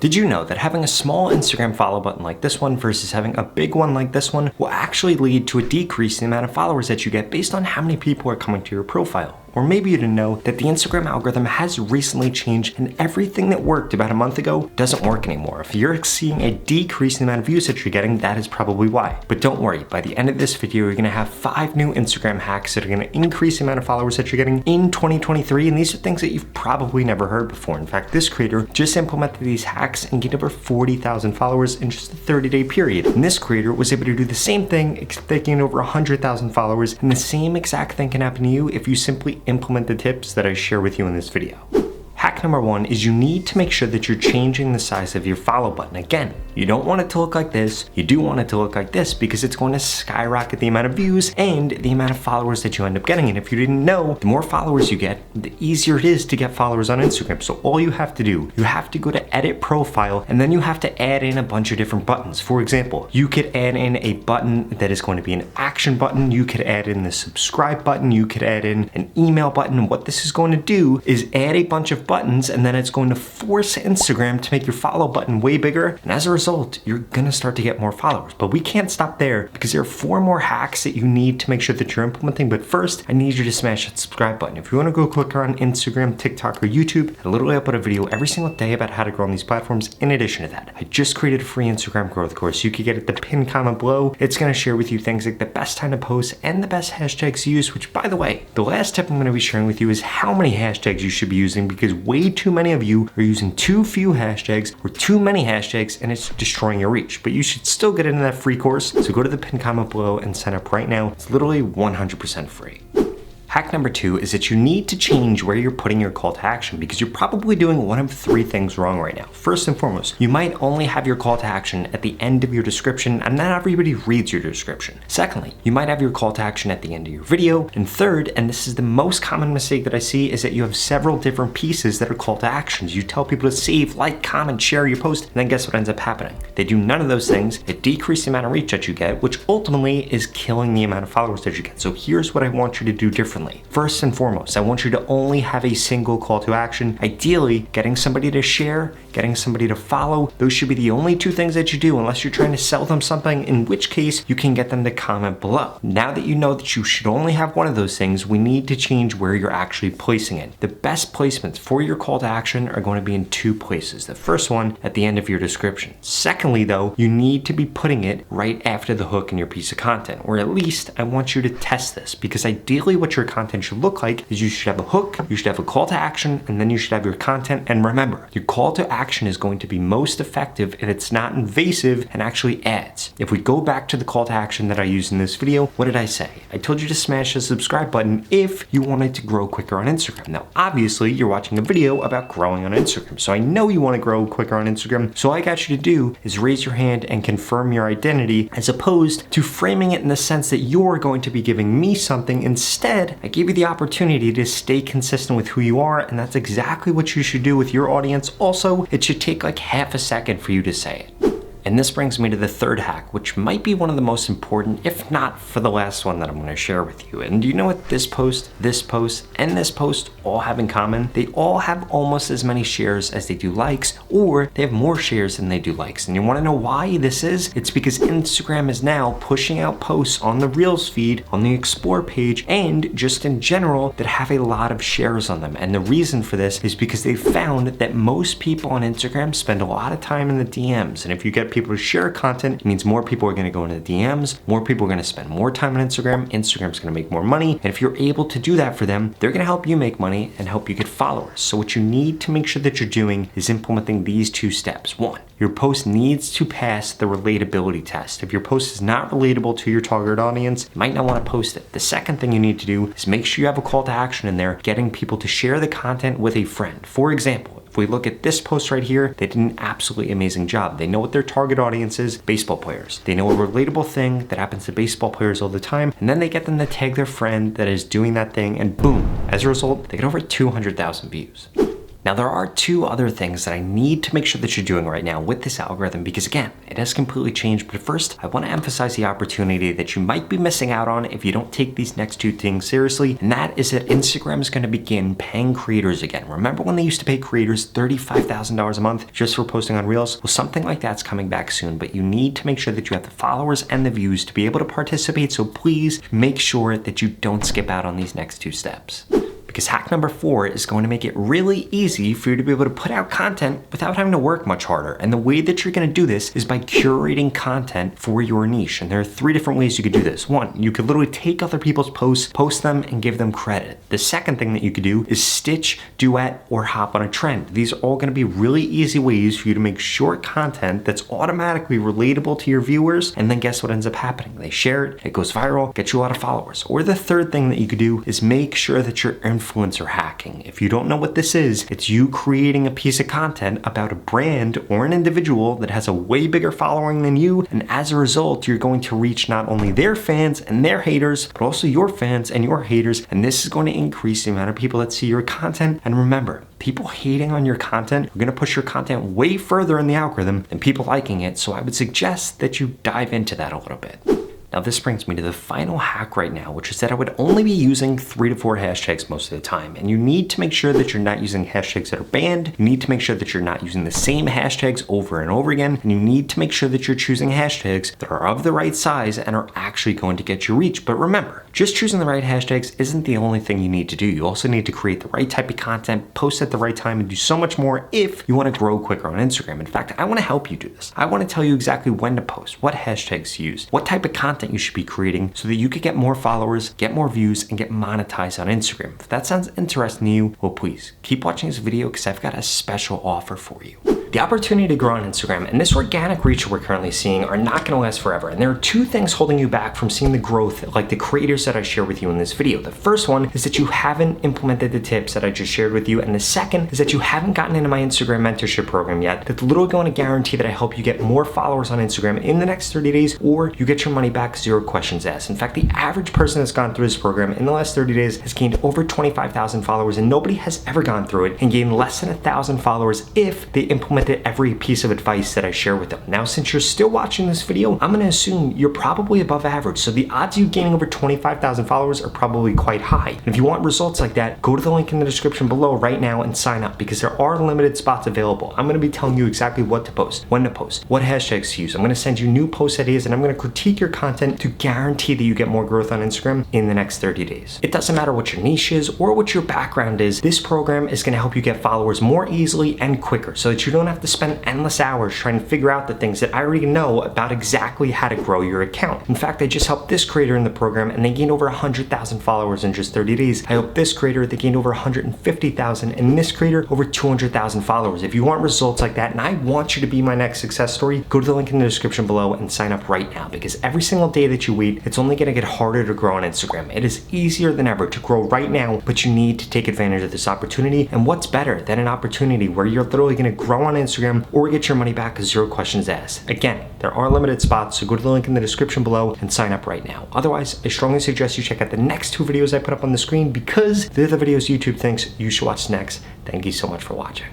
Did you know that having a small Instagram follow button like this one versus having a big one like this one will actually lead to a decrease in the amount of followers that you get based on how many people are coming to your profile? Or maybe you didn't know that the Instagram algorithm has recently changed and everything that worked about a month ago doesn't work anymore. If you're seeing a decrease in the amount of views that you're getting, that is probably why. But don't worry, by the end of this video, you're gonna have 5 new Instagram hacks that are gonna increase the amount of followers that you're getting in 2023. And these are things that you've probably never heard before. In fact, this creator just implemented these hacks and gained over 40,000 followers in just a 30-day period. And this creator was able to do the same thing, except they gained over 100,000 followers. And the same exact thing can happen to you if you simply implement the tips that I share with you in this video. Hack number 1 is you need to make sure that you're changing the size of your follow button. Again, you don't want it to look like this. You do want it to look like this because it's going to skyrocket the amount of views and the amount of followers that you end up getting. And if you didn't know, the more followers you get, the easier it is to get followers on Instagram. So all you have to do, you have to go to edit profile and then you have to add in a bunch of different buttons. For example, you could add in a button that is going to be an action button. You could add in the subscribe button. You could add in an email button. And what this is going to do is add a bunch of buttons, and then it's going to force Instagram to make your follow button way bigger. And as a result, you're gonna start to get more followers. But we can't stop there because there are 4 more hacks that you need to make sure that you're implementing. But first, I need you to smash that subscribe button. If you wanna go click on Instagram, TikTok, or YouTube, I literally upload a video every single day about how to grow on these platforms. In addition to that, I just created a free Instagram growth course. You could get it at the pinned comment below. It's gonna share with you things like the best time to post and the best hashtags to use, which by the way, the last tip I'm gonna be sharing with you is how many hashtags you should be using, because way too many of you are using too few hashtags or too many hashtags and it's destroying your reach. But you should still get into that free course. So go to the pinned comment below and sign up right now. It's literally 100% free. Hack number 2 is that you need to change where you're putting your call to action because you're probably doing one of 3 things wrong right now. First and foremost, you might only have your call to action at the end of your description and not everybody reads your description. Secondly, you might have your call to action at the end of your video. And third, and this is the most common mistake that I see, is that you have several different pieces that are call to actions. You tell people to save, like, comment, share your post, and then guess what ends up happening? They do none of those things. It decreases the amount of reach that you get, which ultimately is killing the amount of followers that you get. So here's what I want you to do differently. First and foremost, I want you to only have a single call to action. Ideally, getting somebody to share, getting somebody to follow. Those should be the only 2 things that you do unless you're trying to sell them something, in which case you can get them to comment below. Now that you know that you should only have one of those things, we need to change where you're actually placing it. The best placements for your call to action are going to be in 2 places. The first one at the end of your description. Secondly though, you need to be putting it right after the hook in your piece of content, or at least I want you to test this, because ideally what your content should look like is you should have a hook, you should have a call to action, and then you should have your content. And remember, your call to action is going to be most effective if it's not invasive and actually adds. If we go back to the call to action that I used in this video, what did I say? I told you to smash the subscribe button if you wanted to grow quicker on Instagram. Now, obviously, you're watching a video about growing on Instagram, so I know you want to grow quicker on Instagram. So all I got you to do is raise your hand and confirm your identity, as opposed to framing it in the sense that you're going to be giving me something. Instead, I gave you the opportunity to stay consistent with who you are, and that's exactly what you should do with your audience. Also, it should take like half a second for you to say it. And this brings me to the 3rd hack, which might be one of the most important, if not for the last one that I'm going to share with you. And do you know what this post, and this post all have in common? They all have almost as many shares as they do likes, or they have more shares than they do likes. And you want to know why this is? It's because Instagram is now pushing out posts on the Reels feed, on the Explore page, and just in general that have a lot of shares on them. And the reason for this is because they found that most people on Instagram spend a lot of time in the DMs. And if you get people to share content, it means more people are going to go into the DMs, more people are going to spend more time on Instagram, Instagram's going to make more money, and if you're able to do that for them, they're going to help you make money and help you get followers. So what you need to make sure that you're doing is implementing these 2 steps. 1, your post needs to pass the relatability test. If your post is not relatable to your target audience, you might not want to post it. The second thing you need to do is make sure you have a call to action in there, getting people to share the content with a friend. For example, if we look at this post right here, they did an absolutely amazing job. They know what their target audience is, baseball players. They know a relatable thing that happens to baseball players all the time, and then they get them to tag their friend that is doing that thing, and boom, as a result, they get over 200,000 views. Now, there are two other things that I need to make sure that you're doing right now with this algorithm because, again, it has completely changed. But first, I want to emphasize the opportunity that you might be missing out on if you don't take these next two things seriously, and that is that Instagram is going to begin paying creators again. Remember when they used to pay creators $35,000 a month just for posting on Reels? Well, something like that's coming back soon, but you need to make sure that you have the followers and the views to be able to participate, so please make sure that you don't skip out on these next two steps. Because hack number 4 is going to make it really easy for you to be able to put out content without having to work much harder. And the way that you're going to do this is by curating content for your niche. And there are 3 different ways you could do this. 1, you could literally take other people's posts, post them, and give them credit. The second thing that you could do is stitch, duet, or hop on a trend. These are all going to be really easy ways for you to make short content that's automatically relatable to your viewers. And then guess what ends up happening? They share it, it goes viral, gets you a lot of followers. Or the third thing that you could do is make sure that you're influencer hacking. If you don't know what this is, it's you creating a piece of content about a brand or an individual that has a way bigger following than you, and as a result, you're going to reach not only their fans and their haters, but also your fans and your haters, and this is going to increase the amount of people that see your content. And remember, people hating on your content are going to push your content way further in the algorithm than people liking it, so I would suggest that you dive into that a little bit. Now, this brings me to the final hack right now, which is that I would only be using 3 to 4 hashtags most of the time. And you need to make sure that you're not using hashtags that are banned. You need to make sure that you're not using the same hashtags over and over again. And you need to make sure that you're choosing hashtags that are of the right size and are actually going to get your reach. But remember, just choosing the right hashtags isn't the only thing you need to do. You also need to create the right type of content, post at the right time, and do so much more if you want to grow quicker on Instagram. In fact, I want to help you do this. I want to tell you exactly when to post, what hashtags to use, what type of content you should be creating so that you could get more followers, get more views, and get monetized on Instagram. If that sounds interesting to you, well, please keep watching this video because I've got a special offer for you. The opportunity to grow on Instagram and this organic reach we're currently seeing are not going to last forever. And there are 2 things holding you back from seeing the growth like the creators that I share with you in this video. The first one is that you haven't implemented the tips that I just shared with you. And the second is that you haven't gotten into my Instagram mentorship program yet. That's literally going to guarantee that I help you get more followers on Instagram in the next 30 days, or you get your money back, 0 questions asked. In fact, the average person that's gone through this program in the last 30 days has gained over 25,000 followers, and nobody has ever gone through it and gained less than 1,000 followers if they implemented every piece of advice that I share with them. Now, since you're still watching this video, I'm gonna assume you're probably above average. So the odds of you gaining over 25,000 followers are probably quite high. And if you want results like that, go to the link in the description below right now and sign up because there are limited spots available. I'm gonna be telling you exactly what to post, when to post, what hashtags to use. I'm gonna send you new post ideas and I'm gonna critique your content to guarantee that you get more growth on Instagram in the next 30 days. It doesn't matter what your niche is or what your background is, this program is gonna help you get followers more easily and quicker so that you don't have to spend endless hours trying to figure out the things that I already know about exactly how to grow your account. In fact, I just helped this creator in the program and they gained over 100,000 followers in just 30 days. I helped this creator, they gained over 150,000, and this creator over 200,000 followers. If you want results like that and I want you to be my next success story, go to the link in the description below and sign up right now because every single day that you wait, it's only gonna get harder to grow on Instagram. It is easier than ever to grow right now, but you need to take advantage of this opportunity. And what's better than an opportunity where you're literally gonna grow on Instagram or get your money back, 0 questions asked. Again, there are limited spots, so go to the link in the description below and sign up right now. Otherwise, I strongly suggest you check out the next 2 videos I put up on the screen because they're the videos YouTube thinks you should watch next. Thank you so much for watching.